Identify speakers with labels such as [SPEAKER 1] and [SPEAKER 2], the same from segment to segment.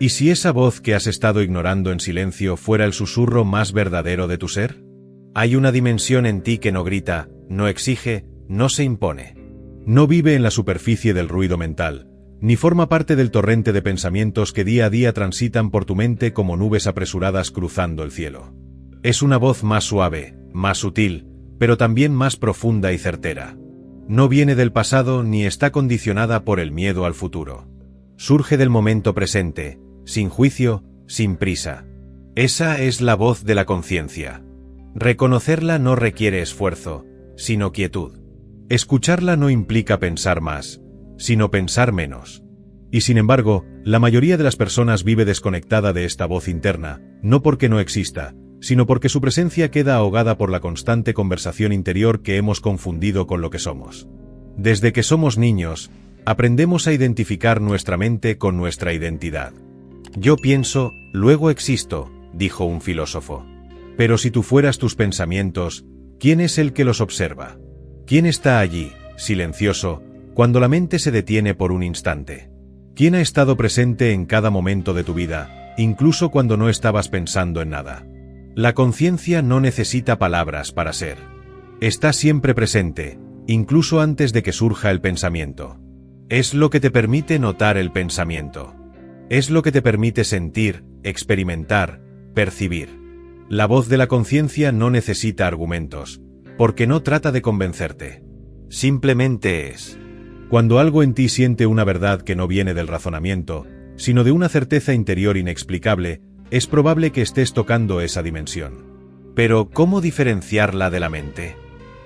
[SPEAKER 1] ¿Y si esa voz que has estado ignorando en silencio fuera el susurro más verdadero de tu ser? Hay una dimensión en ti que no grita, no exige, no se impone. No vive en la superficie del ruido mental, ni forma parte del torrente de pensamientos que día a día transitan por tu mente como nubes apresuradas cruzando el cielo. Es una voz más suave, más sutil, pero también más profunda y certera. No viene del pasado ni está condicionada por el miedo al futuro. Surge del momento presente, sin juicio, sin prisa. Esa es la voz de la conciencia. Reconocerla no requiere esfuerzo, sino quietud. Escucharla no implica pensar más, sino pensar menos. Y sin embargo, la mayoría de las personas vive desconectada de esta voz interna, no porque no exista, sino porque su presencia queda ahogada por la constante conversación interior que hemos confundido con lo que somos. Desde que somos niños, aprendemos a identificar nuestra mente con nuestra identidad. Yo pienso, luego existo, dijo un filósofo. Pero si tú fueras tus pensamientos, ¿quién es el que los observa? ¿Quién está allí, silencioso, cuando la mente se detiene por un instante? ¿Quién ha estado presente en cada momento de tu vida, incluso cuando no estabas pensando en nada? La conciencia no necesita palabras para ser. Está siempre presente, incluso antes de que surja el pensamiento. Es lo que te permite notar el pensamiento. Es lo que te permite sentir, experimentar, percibir. La voz de la conciencia no necesita argumentos, porque no trata de convencerte. Simplemente es. Cuando algo en ti siente una verdad que no viene del razonamiento, sino de una certeza interior inexplicable, es probable que estés tocando esa dimensión. Pero, ¿cómo diferenciarla de la mente?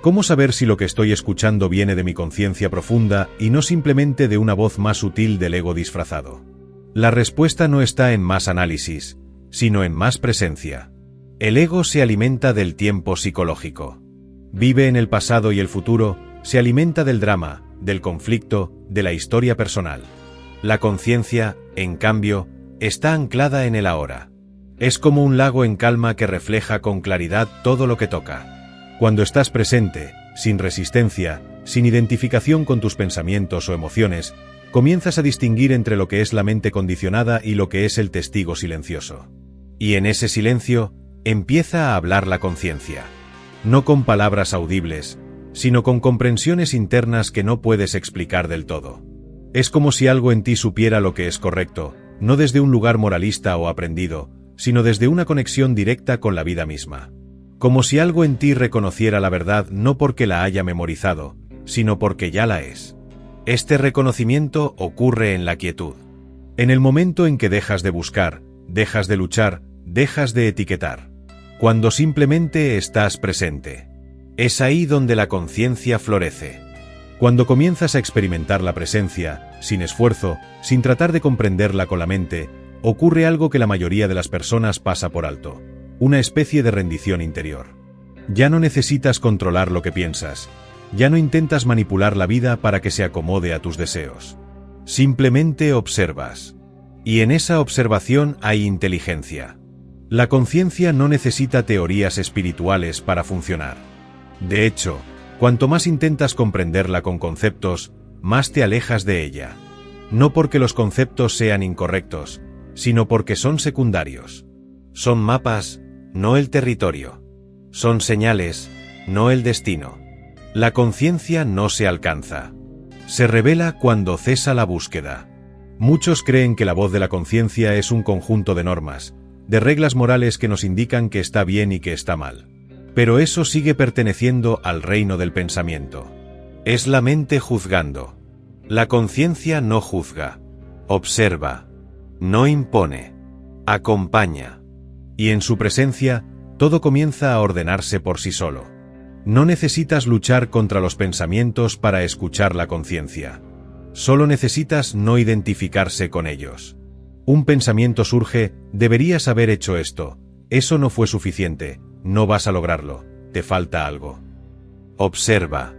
[SPEAKER 1] ¿Cómo saber si lo que estoy escuchando viene de mi conciencia profunda y no simplemente de una voz más sutil del ego disfrazado? La respuesta no está en más análisis, sino en más presencia. El ego se alimenta del tiempo psicológico. Vive en el pasado y el futuro, se alimenta del drama, del conflicto, de la historia personal. La conciencia, en cambio, está anclada en el ahora. Es como un lago en calma que refleja con claridad todo lo que toca. Cuando estás presente, sin resistencia, sin identificación con tus pensamientos o emociones, comienzas a distinguir entre lo que es la mente condicionada y lo que es el testigo silencioso. Y en ese silencio, empieza a hablar la conciencia. No con palabras audibles, sino con comprensiones internas que no puedes explicar del todo. Es como si algo en ti supiera lo que es correcto, no desde un lugar moralista o aprendido, sino desde una conexión directa con la vida misma. Como si algo en ti reconociera la verdad no porque la haya memorizado, sino porque ya la es. Este reconocimiento ocurre en la quietud. En el momento en que dejas de buscar, dejas de luchar, dejas de etiquetar. Cuando simplemente estás presente. Es ahí donde la conciencia florece. Cuando comienzas a experimentar la presencia, sin esfuerzo, sin tratar de comprenderla con la mente, ocurre algo que la mayoría de las personas pasa por alto, una especie de rendición interior. Ya no necesitas controlar lo que piensas, ya no intentas manipular la vida para que se acomode a tus deseos. Simplemente observas. Y en esa observación hay inteligencia. La conciencia no necesita teorías espirituales para funcionar. De hecho, cuanto más intentas comprenderla con conceptos, más te alejas de ella. No porque los conceptos sean incorrectos, sino porque son secundarios. Son mapas, no el territorio. Son señales, no el destino. La conciencia no se alcanza. Se revela cuando cesa la búsqueda. Muchos creen que la voz de la conciencia es un conjunto de normas, de reglas morales que nos indican que está bien y que está mal. Pero eso sigue perteneciendo al reino del pensamiento. Es la mente juzgando. La conciencia no juzga. Observa. No impone. Acompaña. Y en su presencia, todo comienza a ordenarse por sí solo. No necesitas luchar contra los pensamientos para escuchar la conciencia. Solo necesitas no identificarse con ellos. Un pensamiento surge, deberías haber hecho esto, eso no fue suficiente, no vas a lograrlo, te falta algo. Observa.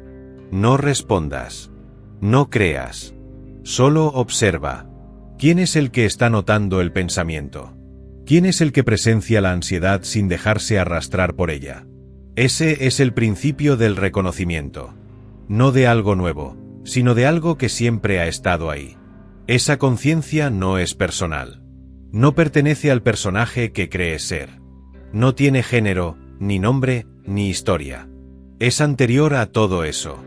[SPEAKER 1] No respondas. No creas. Solo observa. ¿Quién es el que está notando el pensamiento? ¿Quién es el que presencia la ansiedad sin dejarse arrastrar por ella? Ese es el principio del reconocimiento. No de algo nuevo, sino de algo que siempre ha estado ahí. Esa conciencia no es personal. No pertenece al personaje que crees ser. No tiene género, ni nombre, ni historia. Es anterior a todo eso.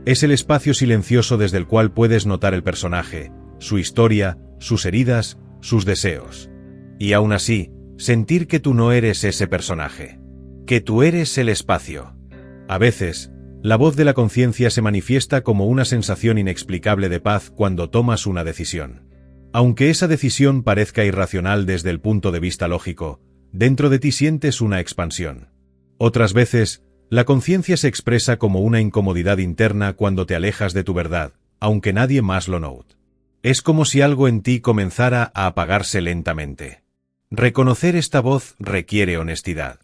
[SPEAKER 1] Es el espacio silencioso desde el cual puedes notar el personaje, su historia, sus heridas, sus deseos. Y aún así, sentir que tú no eres ese personaje. Que tú eres el espacio. A veces, la voz de la conciencia se manifiesta como una sensación inexplicable de paz cuando tomas una decisión. Aunque esa decisión parezca irracional desde el punto de vista lógico, dentro de ti sientes una expansión. Otras veces, la conciencia se expresa como una incomodidad interna cuando te alejas de tu verdad, aunque nadie más lo note. Es como si algo en ti comenzara a apagarse lentamente. Reconocer esta voz requiere honestidad.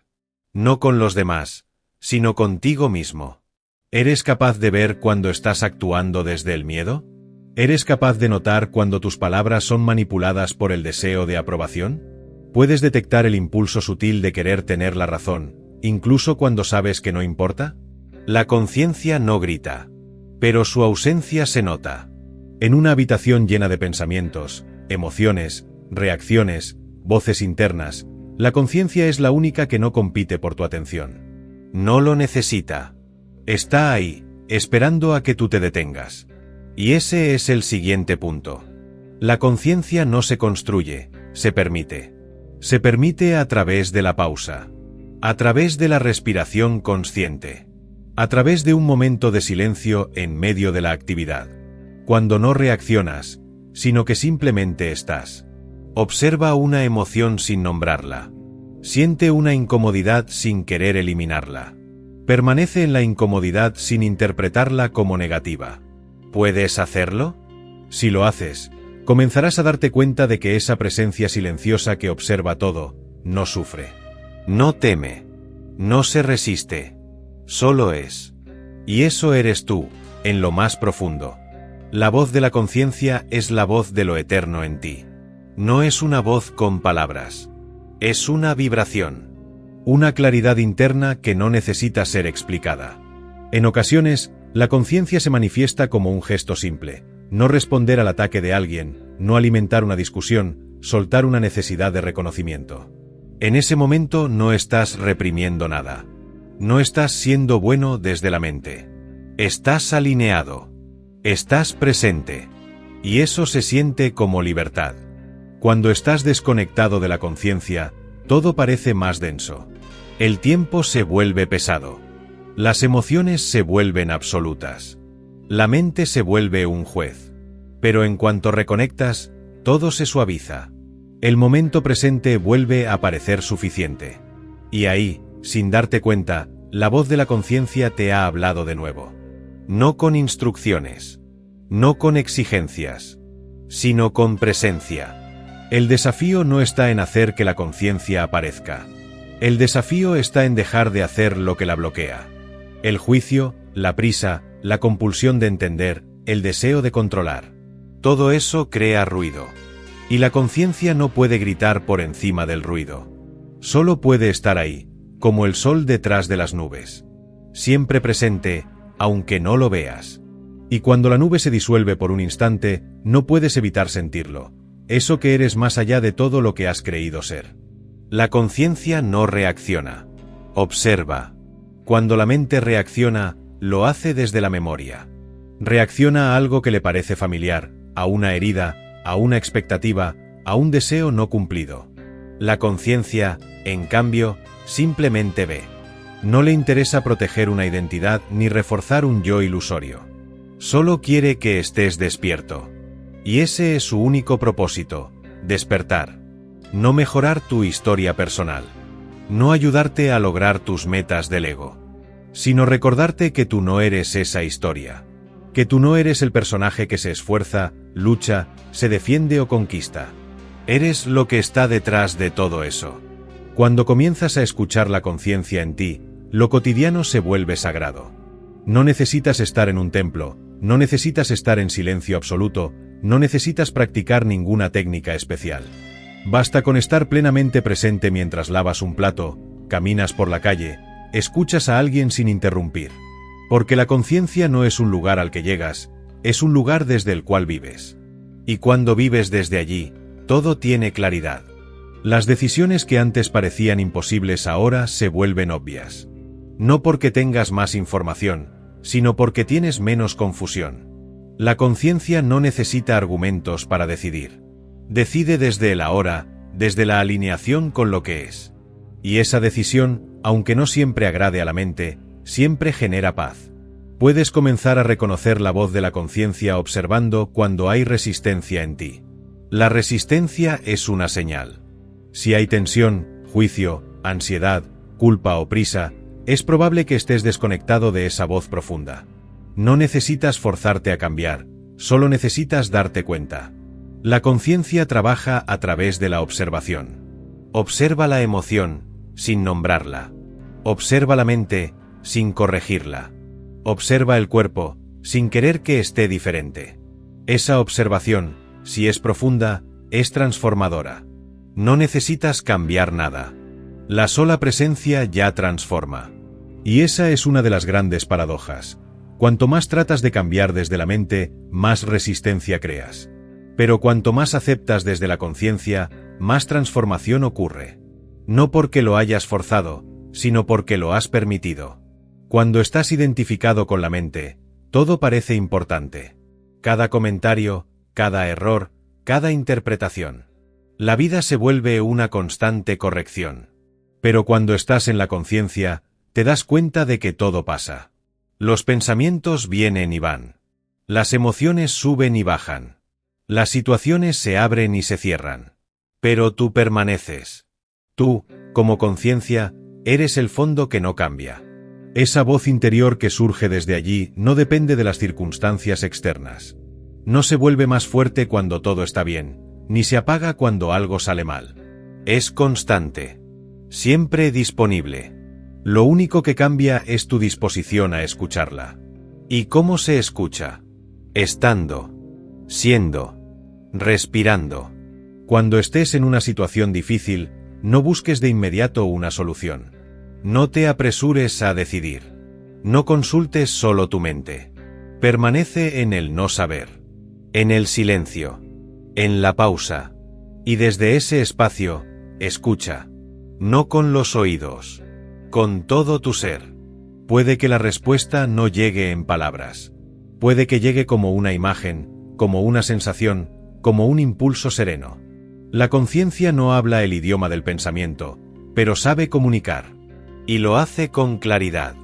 [SPEAKER 1] No con los demás, sino contigo mismo. ¿Eres capaz de ver cuando estás actuando desde el miedo? ¿Eres capaz de notar cuando tus palabras son manipuladas por el deseo de aprobación? ¿Puedes detectar el impulso sutil de querer tener la razón, incluso cuando sabes que no importa? La conciencia no grita, pero su ausencia se nota. En una habitación llena de pensamientos, emociones, reacciones, voces internas, la conciencia es la única que no compite por tu atención. No lo necesita. Está ahí, esperando a que tú te detengas. Y ese es el siguiente punto. La conciencia no se construye, se permite. Se permite a través de la pausa. A través de la respiración consciente. A través de un momento de silencio en medio de la actividad. Cuando no reaccionas, sino que simplemente estás. Observa una emoción sin nombrarla. Siente una incomodidad sin querer eliminarla. Permanece en la incomodidad sin interpretarla como negativa. ¿Puedes hacerlo? Si lo haces, comenzarás a darte cuenta de que esa presencia silenciosa que observa todo, no sufre. No teme. No se resiste. Solo es. Y eso eres tú, en lo más profundo. La voz de la conciencia es la voz de lo eterno en ti. No es una voz con palabras. Es una vibración. Una claridad interna que no necesita ser explicada. En ocasiones, la conciencia se manifiesta como un gesto simple. No responder al ataque de alguien, no alimentar una discusión, soltar una necesidad de reconocimiento. En ese momento no estás reprimiendo nada. No estás siendo bueno desde la mente. Estás alineado. Estás presente. Y eso se siente como libertad. Cuando estás desconectado de la conciencia, todo parece más denso. El tiempo se vuelve pesado. Las emociones se vuelven absolutas. La mente se vuelve un juez. Pero en cuanto reconectas, todo se suaviza. El momento presente vuelve a parecer suficiente. Y ahí, sin darte cuenta, la voz de la conciencia te ha hablado de nuevo. No con instrucciones. No con exigencias. Sino con presencia. El desafío no está en hacer que la conciencia aparezca. El desafío está en dejar de hacer lo que la bloquea. El juicio, la prisa, la compulsión de entender, el deseo de controlar. Todo eso crea ruido. Y la conciencia no puede gritar por encima del ruido. Solo puede estar ahí, como el sol detrás de las nubes. Siempre presente, aunque no lo veas. Y cuando la nube se disuelve por un instante, no puedes evitar sentirlo. Eso que eres más allá de todo lo que has creído ser. La conciencia no reacciona. Observa. Cuando la mente reacciona, lo hace desde la memoria. Reacciona a algo que le parece familiar, a una herida, a una expectativa, a un deseo no cumplido. La conciencia, en cambio, simplemente ve. No le interesa proteger una identidad ni reforzar un yo ilusorio. Solo quiere que estés despierto. Y ese es su único propósito, despertar. No mejorar tu historia personal. No ayudarte a lograr tus metas del ego. Sino recordarte que tú no eres esa historia. Que tú no eres el personaje que se esfuerza, lucha, se defiende o conquista. Eres lo que está detrás de todo eso. Cuando comienzas a escuchar la conciencia en ti, lo cotidiano se vuelve sagrado. No necesitas estar en un templo, no necesitas estar en silencio absoluto, no necesitas practicar ninguna técnica especial. Basta con estar plenamente presente mientras lavas un plato, caminas por la calle, escuchas a alguien sin interrumpir. Porque la conciencia no es un lugar al que llegas, es un lugar desde el cual vives. Y cuando vives desde allí, todo tiene claridad. Las decisiones que antes parecían imposibles ahora se vuelven obvias. No porque tengas más información, sino porque tienes menos confusión. La conciencia no necesita argumentos para decidir. Decide desde el ahora, desde la alineación con lo que es. Y esa decisión, aunque no siempre agrade a la mente, siempre genera paz. Puedes comenzar a reconocer la voz de la conciencia observando cuando hay resistencia en ti. La resistencia es una señal. Si hay tensión, juicio, ansiedad, culpa o prisa, es probable que estés desconectado de esa voz profunda. No necesitas forzarte a cambiar, solo necesitas darte cuenta. La conciencia trabaja a través de la observación. Observa la emoción, sin nombrarla. Observa la mente, sin corregirla. Observa el cuerpo, sin querer que esté diferente. Esa observación, si es profunda, es transformadora. No necesitas cambiar nada. La sola presencia ya transforma. Y esa es una de las grandes paradojas. Cuanto más tratas de cambiar desde la mente, más resistencia creas. Pero cuanto más aceptas desde la conciencia, más transformación ocurre. No porque lo hayas forzado, sino porque lo has permitido. Cuando estás identificado con la mente, todo parece importante. Cada comentario, cada error, cada interpretación. La vida se vuelve una constante corrección. Pero cuando estás en la conciencia, te das cuenta de que todo pasa. Los pensamientos vienen y van. Las emociones suben y bajan. Las situaciones se abren y se cierran. Pero tú permaneces. Tú, como conciencia, eres el fondo que no cambia. Esa voz interior que surge desde allí no depende de las circunstancias externas. No se vuelve más fuerte cuando todo está bien, ni se apaga cuando algo sale mal. Es constante. Siempre disponible. Lo único que cambia es tu disposición a escucharla. ¿Y cómo se escucha? Estando. Siendo. Respirando. Cuando estés en una situación difícil, no busques de inmediato una solución. No te apresures a decidir. No consultes solo tu mente. Permanece en el no saber. En el silencio. En la pausa. Y desde ese espacio, escucha. No con los oídos. Con todo tu ser. Puede que la respuesta no llegue en palabras. Puede que llegue como una imagen, como una sensación, como un impulso sereno. La conciencia no habla el idioma del pensamiento, pero sabe comunicar. Y lo hace con claridad.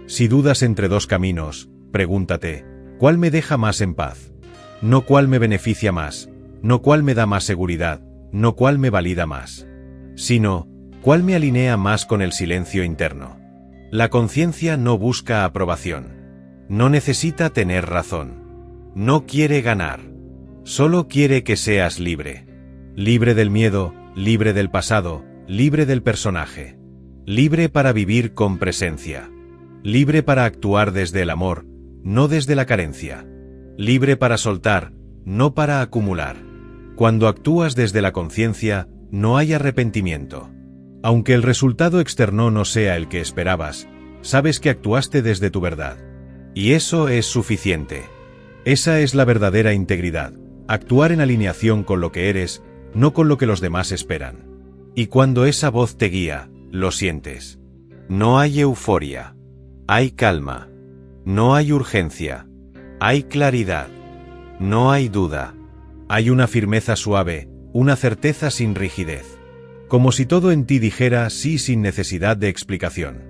[SPEAKER 1] Si dudas entre dos caminos, pregúntate, ¿cuál me deja más en paz? No cuál me beneficia más, no cuál me da más seguridad, no cuál me valida más. Sino, cuál me alinea más con el silencio interno. La conciencia no busca aprobación. No necesita tener razón. No quiere ganar. Solo quiere que seas libre. Libre del miedo, libre del pasado, libre del personaje. Libre para vivir con presencia. Libre para actuar desde el amor, no desde la carencia. Libre para soltar, no para acumular. Cuando actúas desde la conciencia, no hay arrepentimiento. Aunque el resultado externo no sea el que esperabas, sabes que actuaste desde tu verdad. Y eso es suficiente. Esa es la verdadera integridad, actuar en alineación con lo que eres, no con lo que los demás esperan. Y cuando esa voz te guía, lo sientes. No hay euforia. Hay calma. No hay urgencia. Hay claridad. No hay duda. Hay una firmeza suave, una certeza sin rigidez. Como si todo en ti dijera sí sin necesidad de explicación.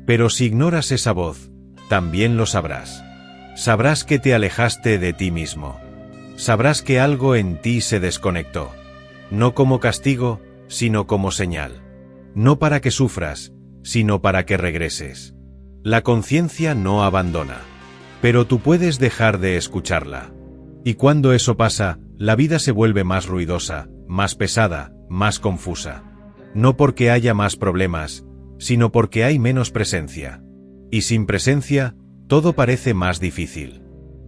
[SPEAKER 1] Pero si ignoras esa voz, también lo sabrás. Sabrás que te alejaste de ti mismo. Sabrás que algo en ti se desconectó. No como castigo, sino como señal. No para que sufras, sino para que regreses. La conciencia no abandona. Pero tú puedes dejar de escucharla. Y cuando eso pasa, la vida se vuelve más ruidosa, más pesada, más confusa. No porque haya más problemas, sino porque hay menos presencia. Y sin presencia, todo parece más difícil.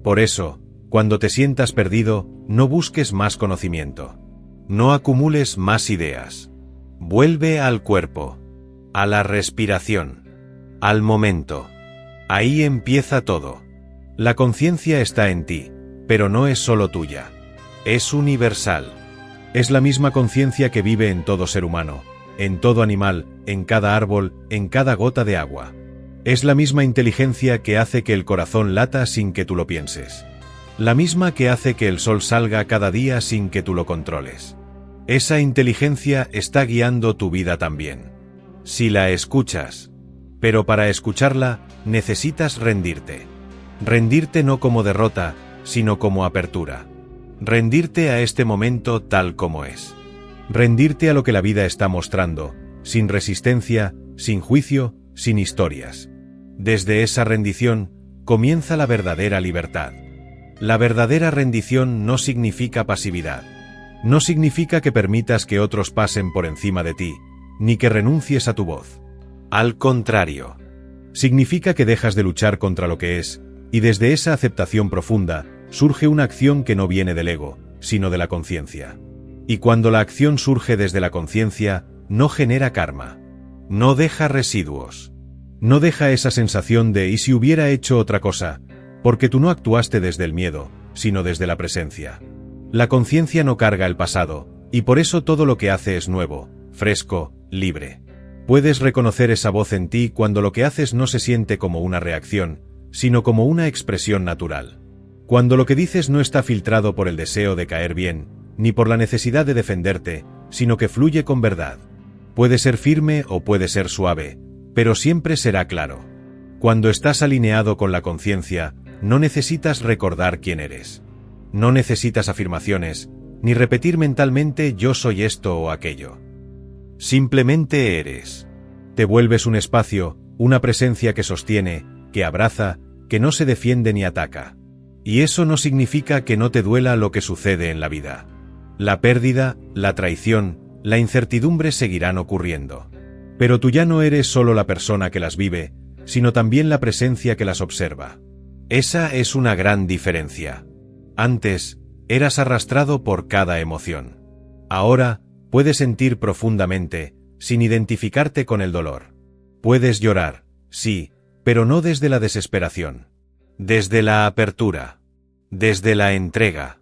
[SPEAKER 1] Por eso, cuando te sientas perdido, no busques más conocimiento. No acumules más ideas. Vuelve al cuerpo, a la respiración, al momento. Ahí empieza todo. La conciencia está en ti, pero no es solo tuya. Es universal. Es la misma conciencia que vive en todo ser humano, en todo animal, en cada árbol, en cada gota de agua. Es la misma inteligencia que hace que el corazón lata sin que tú lo pienses. La misma que hace que el sol salga cada día sin que tú lo controles. Esa inteligencia está guiando tu vida también. Si la escuchas. Pero para escucharla, necesitas rendirte. Rendirte no como derrota, sino como apertura. Rendirte a este momento tal como es. Rendirte a lo que la vida está mostrando, sin resistencia, sin juicio, sin historias. Desde esa rendición, comienza la verdadera libertad. La verdadera rendición no significa pasividad. No significa que permitas que otros pasen por encima de ti, ni que renuncies a tu voz. Al contrario. Significa que dejas de luchar contra lo que es, y desde esa aceptación profunda, surge una acción que no viene del ego, sino de la conciencia. Y cuando la acción surge desde la conciencia, no genera karma. No deja residuos. No deja esa sensación de ¿y si hubiera hecho otra cosa? Porque tú no actuaste desde el miedo, sino desde la presencia. La conciencia no carga el pasado, y por eso todo lo que hace es nuevo, fresco, libre. Puedes reconocer esa voz en ti cuando lo que haces no se siente como una reacción, sino como una expresión natural. Cuando lo que dices no está filtrado por el deseo de caer bien, ni por la necesidad de defenderte, sino que fluye con verdad. Puede ser firme o puede ser suave, pero siempre será claro. Cuando estás alineado con la conciencia, no necesitas recordar quién eres. No necesitas afirmaciones, ni repetir mentalmente yo soy esto o aquello. Simplemente eres. Te vuelves un espacio, una presencia que sostiene, que abraza, que no se defiende ni ataca. Y eso no significa que no te duela lo que sucede en la vida. La pérdida, la traición, la incertidumbre seguirán ocurriendo. Pero tú ya no eres solo la persona que las vive, sino también la presencia que las observa. Esa es una gran diferencia. Antes, eras arrastrado por cada emoción. Ahora, puedes sentir profundamente, sin identificarte con el dolor. Puedes llorar, sí, pero no desde la desesperación. Desde la apertura. Desde la entrega.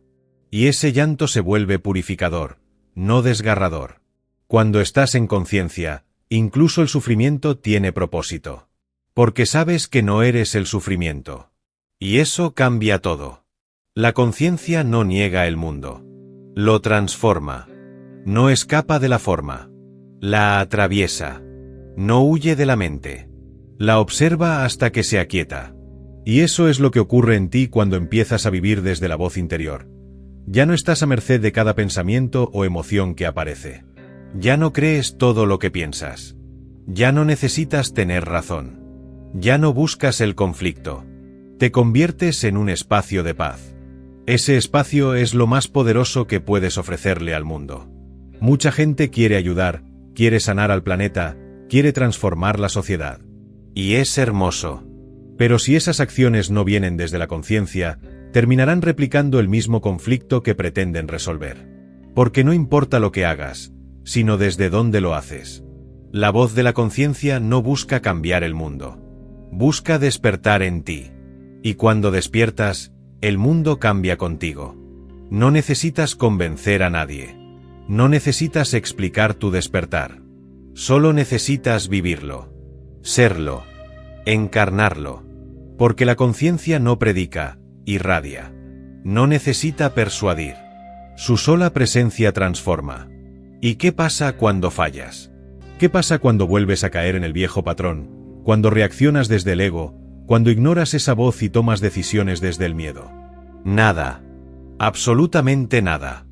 [SPEAKER 1] Y ese llanto se vuelve purificador, no desgarrador. Cuando estás en conciencia, incluso el sufrimiento tiene propósito. Porque sabes que no eres el sufrimiento. Y eso cambia todo. La conciencia no niega el mundo. Lo transforma. No escapa de la forma. La atraviesa. No huye de la mente. La observa hasta que se aquieta. Y eso es lo que ocurre en ti cuando empiezas a vivir desde la voz interior. Ya no estás a merced de cada pensamiento o emoción que aparece. Ya no crees todo lo que piensas. Ya no necesitas tener razón. Ya no buscas el conflicto. Te conviertes en un espacio de paz. Ese espacio es lo más poderoso que puedes ofrecerle al mundo. Mucha gente quiere ayudar, quiere sanar al planeta, quiere transformar la sociedad. Y es hermoso. Pero si esas acciones no vienen desde la conciencia, terminarán replicando el mismo conflicto que pretenden resolver. Porque no importa lo que hagas, sino desde dónde lo haces. La voz de la conciencia no busca cambiar el mundo. Busca despertar en ti. Y cuando despiertas, el mundo cambia contigo. No necesitas convencer a nadie. No necesitas explicar tu despertar. Solo necesitas vivirlo. Serlo. Encarnarlo. Porque la conciencia no predica, irradia. No necesita persuadir. Su sola presencia transforma. ¿Y qué pasa cuando fallas? ¿Qué pasa cuando vuelves a caer en el viejo patrón? Cuando reaccionas desde el ego, cuando ignoras esa voz y tomas decisiones desde el miedo. Nada. Absolutamente nada.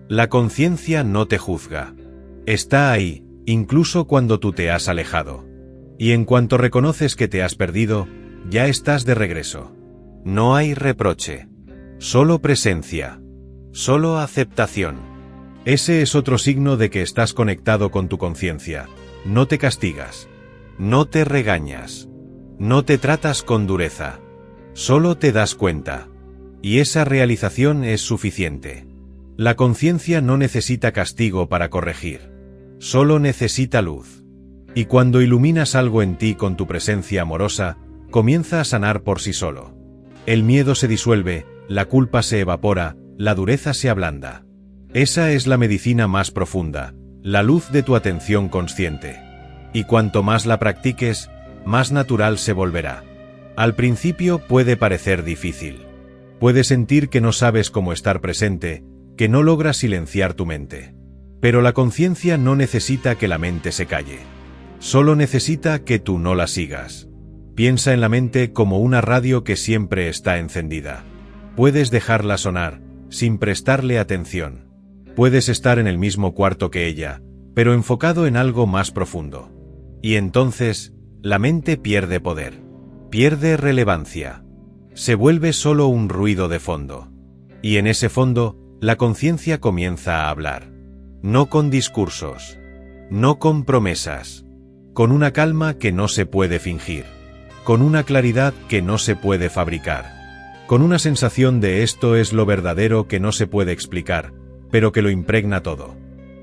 [SPEAKER 1] La conciencia no te juzga. Está ahí, incluso cuando tú te has alejado. Y en cuanto reconoces que te has perdido, ya estás de regreso. No hay reproche. Solo presencia. Solo aceptación. Ese es otro signo de que estás conectado con tu conciencia. No te castigas. No te regañas. No te tratas con dureza. Solo te das cuenta. Y esa realización es suficiente. La conciencia no necesita castigo para corregir. Solo necesita luz. Y cuando iluminas algo en ti con tu presencia amorosa, comienza a sanar por sí solo. El miedo se disuelve, la culpa se evapora, la dureza se ablanda. Esa es la medicina más profunda, la luz de tu atención consciente. Y cuanto más la practiques, más natural se volverá. Al principio puede parecer difícil. Puedes sentir que no sabes cómo estar presente, que no logras silenciar tu mente. Pero la conciencia no necesita que la mente se calle. Solo necesita que tú no la sigas. Piensa en la mente como una radio que siempre está encendida. Puedes dejarla sonar, sin prestarle atención. Puedes estar en el mismo cuarto que ella, pero enfocado en algo más profundo. Y entonces, la mente pierde poder. Pierde relevancia. Se vuelve solo un ruido de fondo. Y en ese fondo, la conciencia comienza a hablar. No con discursos. No con promesas. Con una calma que no se puede fingir. Con una claridad que no se puede fabricar. Con una sensación de esto es lo verdadero que no se puede explicar, pero que lo impregna todo.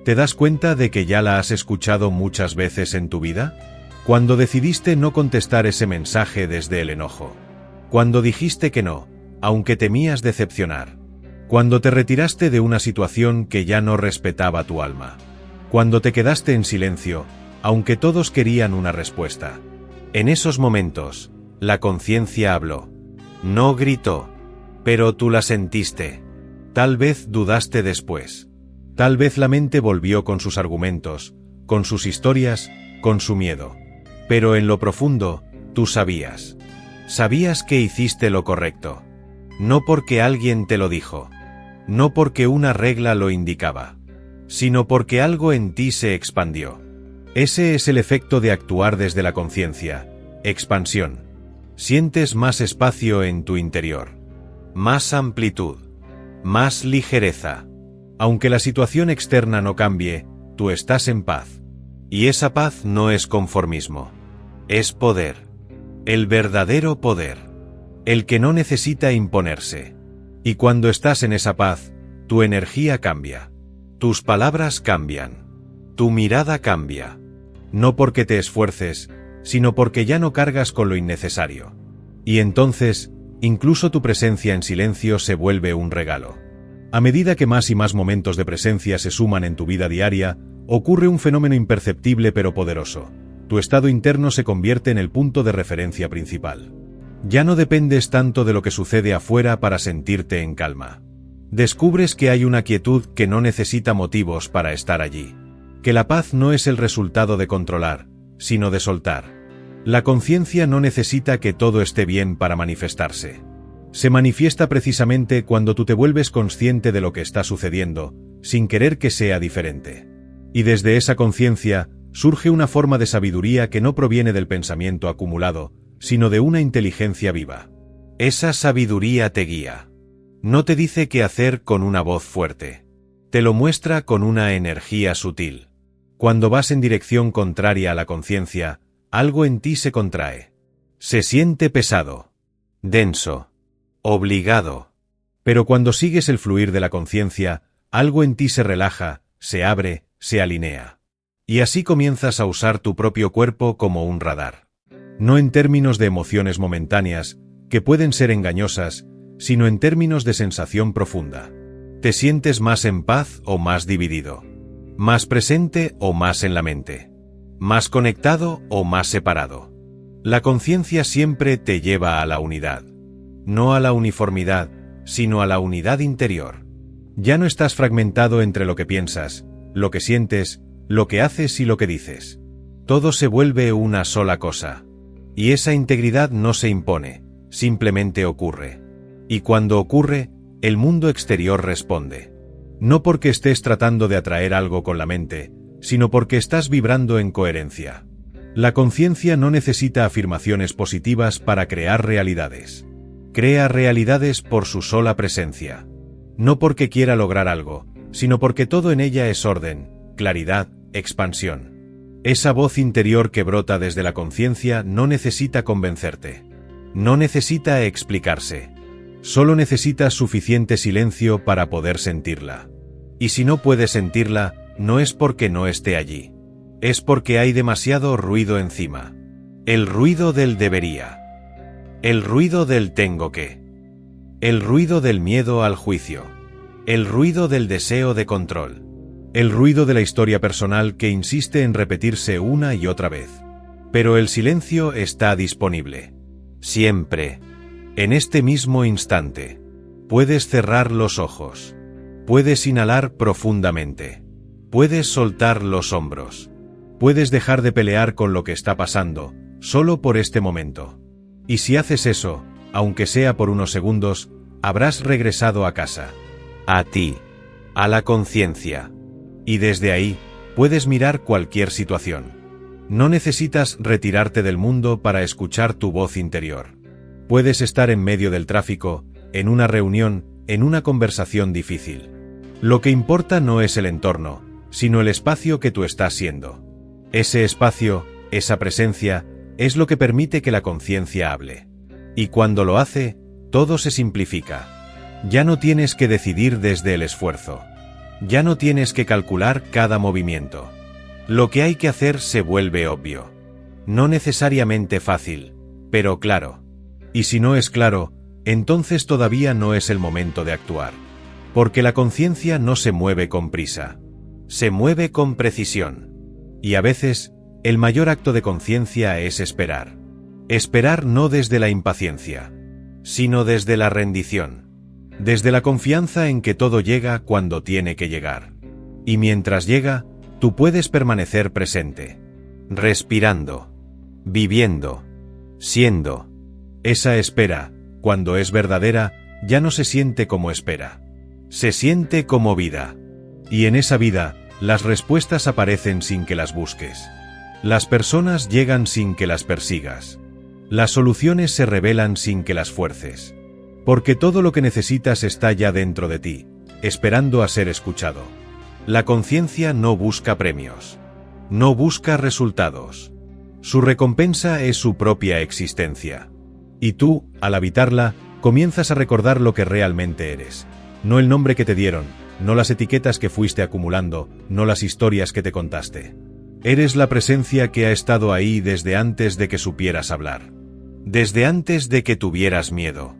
[SPEAKER 1] ¿Te das cuenta de que ya la has escuchado muchas veces en tu vida? Cuando decidiste no contestar ese mensaje desde el enojo. Cuando dijiste que no, aunque temías decepcionar. Cuando te retiraste de una situación que ya no respetaba tu alma. Cuando te quedaste en silencio, aunque todos querían una respuesta. En esos momentos, la conciencia habló. No gritó, pero tú la sentiste. Tal vez dudaste después. Tal vez la mente volvió con sus argumentos, con sus historias, con su miedo. Pero en lo profundo, tú sabías. Sabías que hiciste lo correcto. No porque alguien te lo dijo. No porque una regla lo indicaba. Sino porque algo en ti se expandió. Ese es el efecto de actuar desde la conciencia. Expansión. Sientes más espacio en tu interior. Más amplitud. Más ligereza. Aunque la situación externa no cambie, tú estás en paz. Y esa paz no es conformismo. Es poder. El verdadero poder. El que no necesita imponerse. Y cuando estás en esa paz, tu energía cambia. Tus palabras cambian. Tu mirada cambia. No porque te esfuerces, sino porque ya no cargas con lo innecesario. Y entonces, incluso tu presencia en silencio se vuelve un regalo. A medida que más y más momentos de presencia se suman en tu vida diaria, ocurre un fenómeno imperceptible pero poderoso. Tu estado interno se convierte en el punto de referencia principal. Ya no dependes tanto de lo que sucede afuera para sentirte en calma. Descubres que hay una quietud que no necesita motivos para estar allí. Que la paz no es el resultado de controlar, sino de soltar. La conciencia no necesita que todo esté bien para manifestarse. Se manifiesta precisamente cuando tú te vuelves consciente de lo que está sucediendo, sin querer que sea diferente. Y desde esa conciencia, surge una forma de sabiduría que no proviene del pensamiento acumulado, sino de una inteligencia viva. Esa sabiduría te guía. No te dice qué hacer con una voz fuerte. Te lo muestra con una energía sutil. Cuando vas en dirección contraria a la conciencia, algo en ti se contrae. Se siente pesado, denso, obligado. Pero cuando sigues el fluir de la conciencia, algo en ti se relaja, se abre, se alinea. Y así comienzas a usar tu propio cuerpo como un radar. No en términos de emociones momentáneas, que pueden ser engañosas, sino en términos de sensación profunda. ¿Te sientes más en paz o más dividido? ¿Más presente o más en la mente? ¿Más conectado o más separado? La conciencia siempre te lleva a la unidad. No a la uniformidad, sino a la unidad interior. Ya no estás fragmentado entre lo que piensas, lo que sientes, lo que haces y lo que dices. Todo se vuelve una sola cosa. Y esa integridad no se impone, simplemente ocurre. Y cuando ocurre, el mundo exterior responde. No porque estés tratando de atraer algo con la mente, sino porque estás vibrando en coherencia. La conciencia no necesita afirmaciones positivas para crear realidades. Crea realidades por su sola presencia. No porque quiera lograr algo, sino porque todo en ella es orden, claridad, expansión. Esa voz interior que brota desde la conciencia no necesita convencerte. No necesita explicarse. Solo necesitas suficiente silencio para poder sentirla. Y si no puedes sentirla, no es porque no esté allí. Es porque hay demasiado ruido encima. El ruido del debería. El ruido del tengo que. El ruido del miedo al juicio. El ruido del deseo de control. El ruido de la historia personal que insiste en repetirse una y otra vez. Pero el silencio está disponible. Siempre. En este mismo instante. Puedes cerrar los ojos. Puedes inhalar profundamente. Puedes soltar los hombros. Puedes dejar de pelear con lo que está pasando, solo por este momento. Y si haces eso, aunque sea por unos segundos, habrás regresado a casa. A ti. A la conciencia. Y desde ahí, puedes mirar cualquier situación. No necesitas retirarte del mundo para escuchar tu voz interior. Puedes estar en medio del tráfico, en una reunión, en una conversación difícil. Lo que importa no es el entorno, sino el espacio que tú estás siendo. Ese espacio, esa presencia, es lo que permite que la conciencia hable. Y cuando lo hace, todo se simplifica. Ya no tienes que decidir desde el esfuerzo. Ya no tienes que calcular cada movimiento. Lo que hay que hacer se vuelve obvio. No necesariamente fácil, pero claro. Y si no es claro, entonces todavía no es el momento de actuar. Porque la conciencia no se mueve con prisa. Se mueve con precisión. Y a veces, el mayor acto de conciencia es esperar. Esperar no desde la impaciencia, sino desde la rendición. Desde la confianza en que todo llega cuando tiene que llegar. Y mientras llega, tú puedes permanecer presente. Respirando. Viviendo. Siendo. Esa espera, cuando es verdadera, ya no se siente como espera. Se siente como vida. Y en esa vida, las respuestas aparecen sin que las busques. Las personas llegan sin que las persigas. Las soluciones se revelan sin que las fuerces. Porque todo lo que necesitas está ya dentro de ti, esperando a ser escuchado. La conciencia no busca premios. No busca resultados. Su recompensa es su propia existencia. Y tú, al habitarla, comienzas a recordar lo que realmente eres. No el nombre que te dieron, no las etiquetas que fuiste acumulando, no las historias que te contaste. Eres la presencia que ha estado ahí desde antes de que supieras hablar. Desde antes de que tuvieras miedo.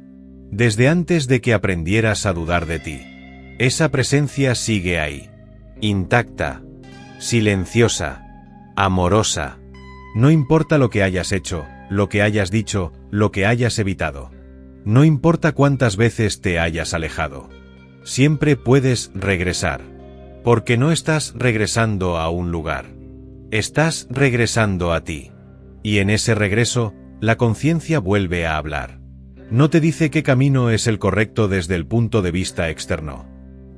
[SPEAKER 1] Desde antes de que aprendieras a dudar de ti. Esa presencia sigue ahí. Intacta. Silenciosa. Amorosa. No importa lo que hayas hecho, lo que hayas dicho, lo que hayas evitado. No importa cuántas veces te hayas alejado. Siempre puedes regresar. Porque no estás regresando a un lugar. Estás regresando a ti. Y en ese regreso, la conciencia vuelve a hablar. No te dice qué camino es el correcto desde el punto de vista externo.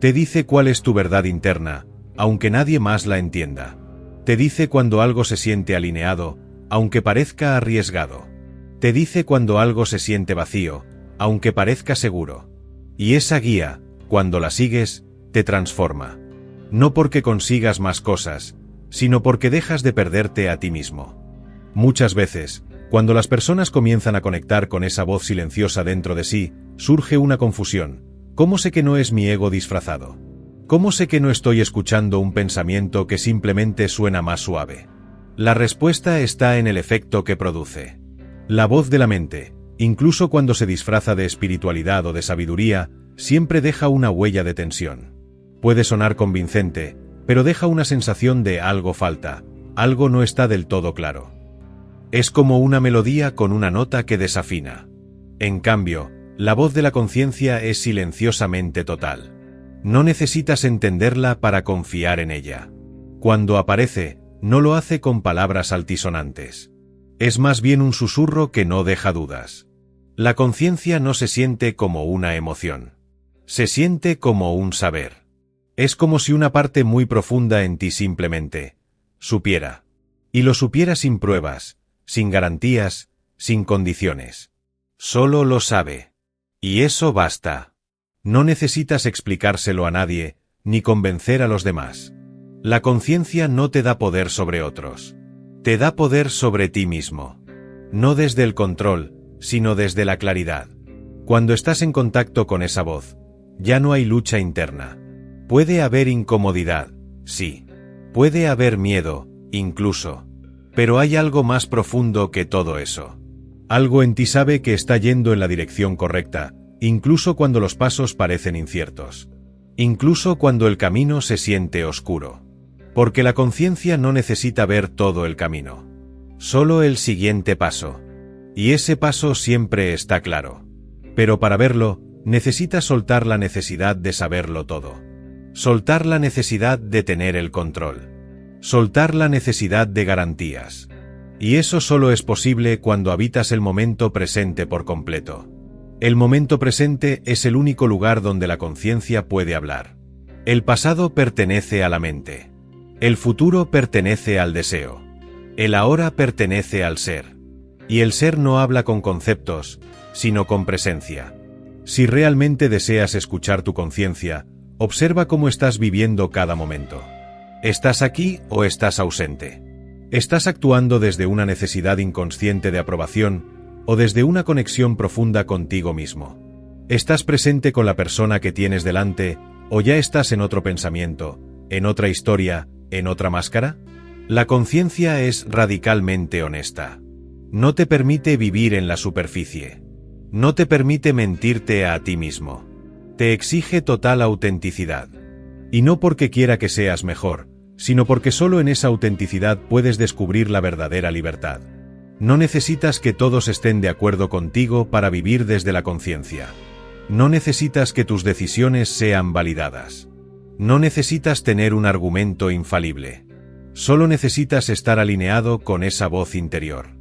[SPEAKER 1] Te dice cuál es tu verdad interna, aunque nadie más la entienda. Te dice cuando algo se siente alineado, aunque parezca arriesgado. Te dice cuando algo se siente vacío, aunque parezca seguro. Y esa guía, cuando la sigues, te transforma. No porque consigas más cosas, sino porque dejas de perderte a ti mismo. Muchas veces, cuando las personas comienzan a conectar con esa voz silenciosa dentro de sí, surge una confusión. ¿Cómo sé que no es mi ego disfrazado? ¿Cómo sé que no estoy escuchando un pensamiento que simplemente suena más suave? La respuesta está en el efecto que produce. La voz de la mente, incluso cuando se disfraza de espiritualidad o de sabiduría, siempre deja una huella de tensión. Puede sonar convincente, pero deja una sensación de algo falta, algo no está del todo claro. Es como una melodía con una nota que desafina. En cambio, la voz de la conciencia es silenciosamente total. No necesitas entenderla para confiar en ella. Cuando aparece, no lo hace con palabras altisonantes. Es más bien un susurro que no deja dudas. La conciencia no se siente como una emoción. Se siente como un saber. Es como si una parte muy profunda en ti simplemente supiera. Y lo supiera sin pruebas, sin garantías, sin condiciones. Solo lo sabe. Y eso basta. No necesitas explicárselo a nadie, ni convencer a los demás. La conciencia no te da poder sobre otros. Te da poder sobre ti mismo. No desde el control, sino desde la claridad. Cuando estás en contacto con esa voz, ya no hay lucha interna. Puede haber incomodidad, sí. Puede haber miedo, incluso. Pero hay algo más profundo que todo eso. Algo en ti sabe que está yendo en la dirección correcta, incluso cuando los pasos parecen inciertos. incluso cuando el camino se siente oscuro. Porque la conciencia no necesita ver todo el camino, solo el siguiente paso. Y ese paso siempre está claro. Pero para verlo, necesitas soltar la necesidad de saberlo todo. Soltar la necesidad de tener el control. Soltar la necesidad de garantías. Y eso solo es posible cuando habitas el momento presente por completo. El momento presente es el único lugar donde la conciencia puede hablar. El pasado pertenece a la mente. El futuro pertenece al deseo. El ahora pertenece al ser. Y el ser no habla con conceptos, sino con presencia. Si realmente deseas escuchar tu conciencia, observa cómo estás viviendo cada momento. ¿Estás aquí o estás ausente? ¿Estás actuando desde una necesidad inconsciente de aprobación o desde una conexión profunda contigo mismo? ¿Estás presente con la persona que tienes delante o ya estás en otro pensamiento, en otra historia, en otra máscara? La conciencia es radicalmente honesta. No te permite vivir en la superficie. No te permite mentirte a ti mismo. Te exige total autenticidad. Y no porque quiera que seas mejor, sino porque solo en esa autenticidad puedes descubrir la verdadera libertad. No necesitas que todos estén de acuerdo contigo para vivir desde la conciencia. No necesitas que tus decisiones sean validadas. No necesitas tener un argumento infalible. Solo necesitas estar alineado con esa voz interior.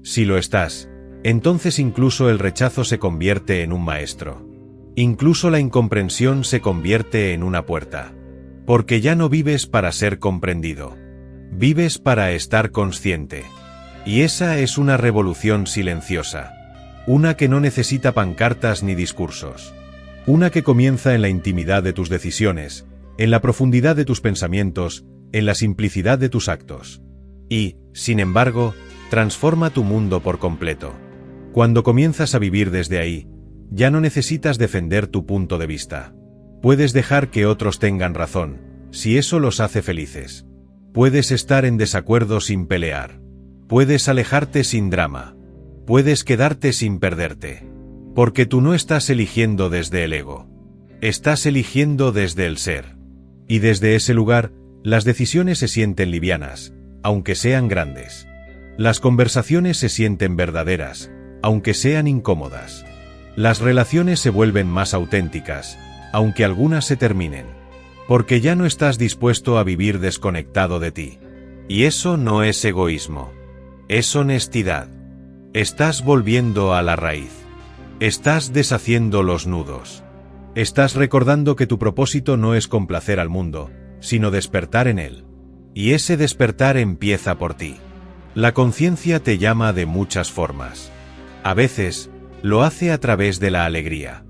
[SPEAKER 1] Si lo estás, entonces incluso el rechazo se convierte en un maestro. Incluso la incomprensión se convierte en una puerta. Porque ya no vives para ser comprendido. Vives para estar consciente. Y esa es una revolución silenciosa. Una que no necesita pancartas ni discursos. Una que comienza en la intimidad de tus decisiones, en la profundidad de tus pensamientos, en la simplicidad de tus actos. Y, sin embargo, transforma tu mundo por completo. Cuando comienzas a vivir desde ahí, ya no necesitas defender tu punto de vista. Puedes dejar que otros tengan razón, si eso los hace felices. Puedes estar en desacuerdo sin pelear. Puedes alejarte sin drama. Puedes quedarte sin perderte. Porque tú no estás eligiendo desde el ego. Estás eligiendo desde el ser. Y desde ese lugar, las decisiones se sienten livianas, aunque sean grandes. Las conversaciones se sienten verdaderas, aunque sean incómodas. Las relaciones se vuelven más auténticas, aunque algunas se terminen. Porque ya no estás dispuesto a vivir desconectado de ti. Y eso no es egoísmo. Es honestidad. Estás volviendo a la raíz. Estás deshaciendo los nudos. Estás recordando que tu propósito no es complacer al mundo, sino despertar en él. Y ese despertar empieza por ti. La conciencia te llama de muchas formas. A veces, lo hace a través de la alegría.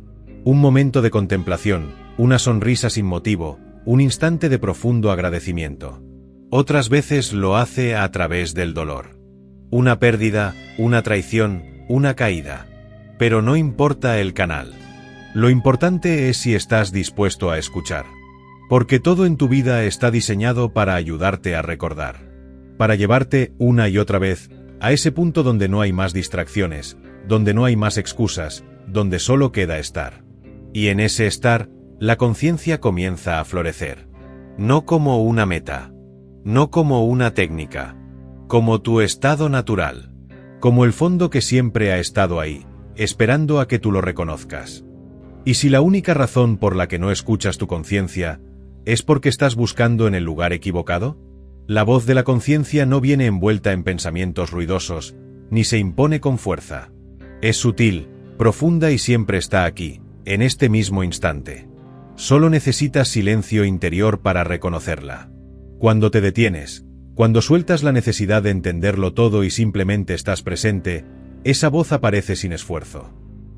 [SPEAKER 1] Un momento de contemplación, una sonrisa sin motivo, un instante de profundo agradecimiento. Otras veces lo hace a través del dolor. Una pérdida, una traición, una caída. Pero no importa el canal. Lo importante es si estás dispuesto a escuchar. Porque todo en tu vida está diseñado para ayudarte a recordar. Para llevarte una y otra vez a ese punto donde no hay más distracciones, donde no hay más excusas, donde solo queda estar. Y en ese estar, la conciencia comienza a florecer. No como una meta. No como una técnica. Como tu estado natural. Como el fondo que siempre ha estado ahí, esperando a que tú lo reconozcas. Y si la única razón por la que no escuchas tu conciencia es porque estás buscando en el lugar equivocado, la voz de la conciencia no viene envuelta en pensamientos ruidosos, ni se impone con fuerza. Es sutil, profunda y siempre está aquí, en este mismo instante. Solo necesitas silencio interior para reconocerla. Cuando te detienes, cuando sueltas la necesidad de entenderlo todo y simplemente estás presente, esa voz aparece sin esfuerzo.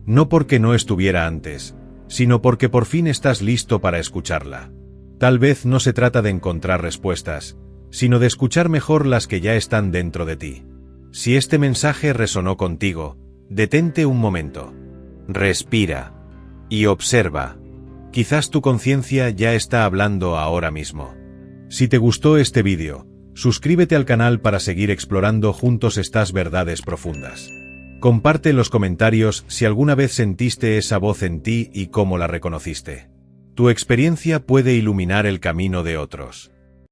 [SPEAKER 1] No porque no estuviera antes, sino porque por fin estás listo para escucharla. Tal vez no se trata de encontrar respuestas, sino de escuchar mejor las que ya están dentro de ti. Si este mensaje resonó contigo, detente un momento. Respira. Y observa. Quizás tu conciencia ya está hablando ahora mismo. Si te gustó este vídeo, suscríbete al canal para seguir explorando juntos estas verdades profundas. Comparte en los comentarios si alguna vez sentiste esa voz en ti y cómo la reconociste. Tu experiencia puede iluminar el camino de otros.